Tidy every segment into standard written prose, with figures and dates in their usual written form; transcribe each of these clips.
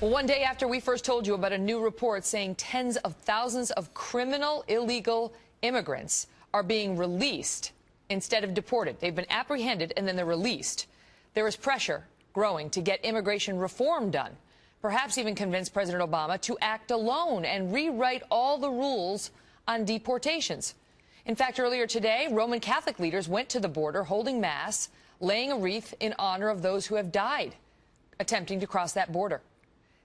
Well, one day after we first told you about a new report saying tens of thousands of criminal illegal immigrants are being released instead of deported. They've been apprehended and then they're released. There is pressure growing to get immigration reform done, perhaps even convince President Obama to act alone and rewrite all the rules on deportations. In fact, earlier today, Roman Catholic leaders went to the border holding Mass, laying a wreath in honor of those who have died attempting to cross that border.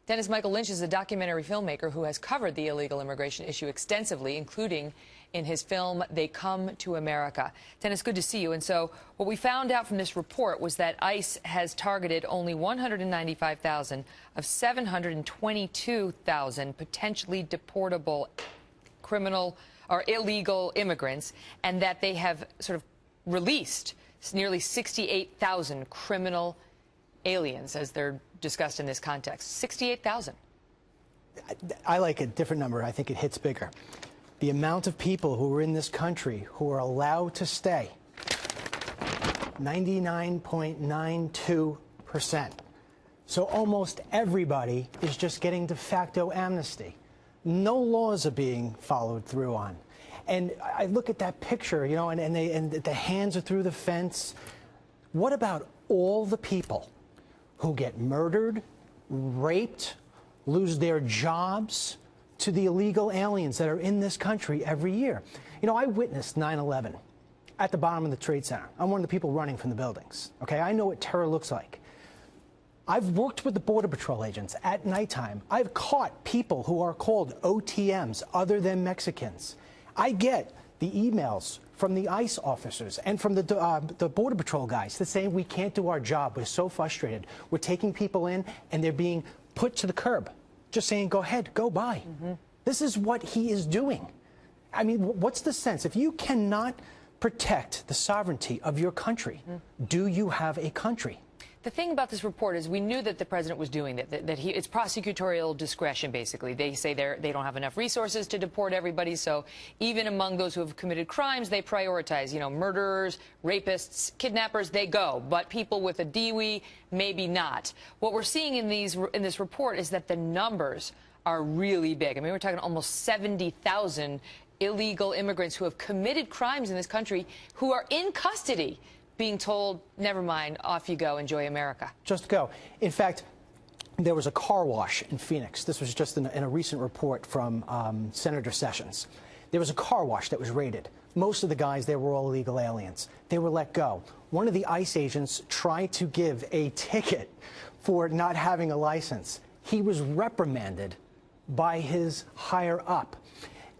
Dennis Michael Lynch is a documentary filmmaker who has covered the illegal immigration issue extensively, including in his film, They Come to America. Dennis, good to see you. And so what we found out from this report was that ICE has targeted only 195,000 of 722,000 potentially deportable criminal or illegal immigrants, and that they have sort of released nearly 68,000 criminal aliens, as they're discussed in this context. 68,000. I like a different number. I think it hits bigger. The amount of people who are in this country who are allowed to stay, 99.92%. So almost everybody is just getting de facto amnesty. No laws are being followed through on. And I look at that picture, you know, and the hands are through the fence. What about all the people who get murdered, raped, lose their jobs to the illegal aliens that are in this country every year? You know, I witnessed 9/11 at the bottom of the Trade Center. I'm one of the people running from the buildings. Okay, I know what terror looks like. I've worked with the Border Patrol agents at nighttime. I've caught people who are called OTMs, other than Mexicans. I get the emails from the ICE officers and from the Border Patrol guys that say we can't do our job. We're so frustrated. We're taking people in and they're being put to the curb, just saying, go ahead, go by. This is what he is doing. I mean, what's the sense? If you cannot protect the sovereignty of your country, do you have a country? The thing about this report is we knew that the president was doing that, it's prosecutorial discretion, basically. They say they don't have enough resources to deport everybody, so even among those who have committed crimes, they prioritize, you know, murderers, rapists, kidnappers, they go. But people with a DWI, maybe not. What we're seeing in this report is that the numbers are really big. I mean, we're talking almost 70,000 illegal immigrants who have committed crimes in this country who are in custody, being told, never mind, off you go, enjoy America. Just go. In fact, there was a car wash in Phoenix. This was just in a recent report from Senator Sessions. There was a car wash that was raided. Most of the guys there were all illegal aliens. They were let go. One of the ICE agents tried to give a ticket for not having a license. He was reprimanded by his higher up.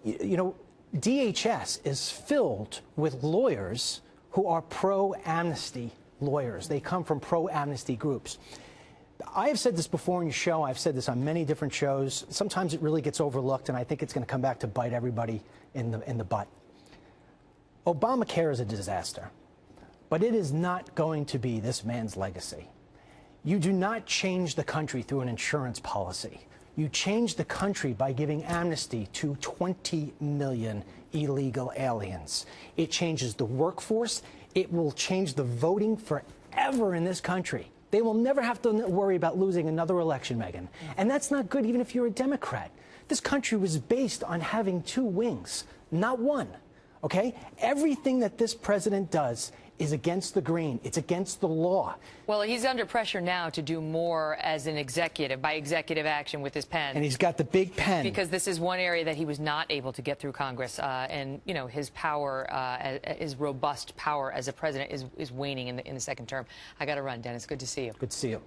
You know, DHS is filled with lawyers who are pro-amnesty lawyers. They come from pro-amnesty groups. I have said this before in your show. I've said this on many different shows. Sometimes it really gets overlooked, and I think it's going to come back to bite everybody in the butt. Obamacare is a disaster, but it is not going to be this man's legacy. You do not change the country through an insurance policy. You change the country by giving amnesty to 20 million illegal aliens. It changes the workforce. It will change the voting forever in this country. They will never have to worry about losing another election, Megyn. And that's not good even if you're a Democrat. This country was based on having two wings, not one. Okay? Everything that this president does is against the grain. It's against the law. Well, he's under pressure now to do more as an executive, by executive action with his pen. And he's got the big pen. Because this is one area that he was not able to get through Congress. And, you know, his power, his robust power as a president is waning in the second term. I got to run, Dennis. Good to see you. Good to see you.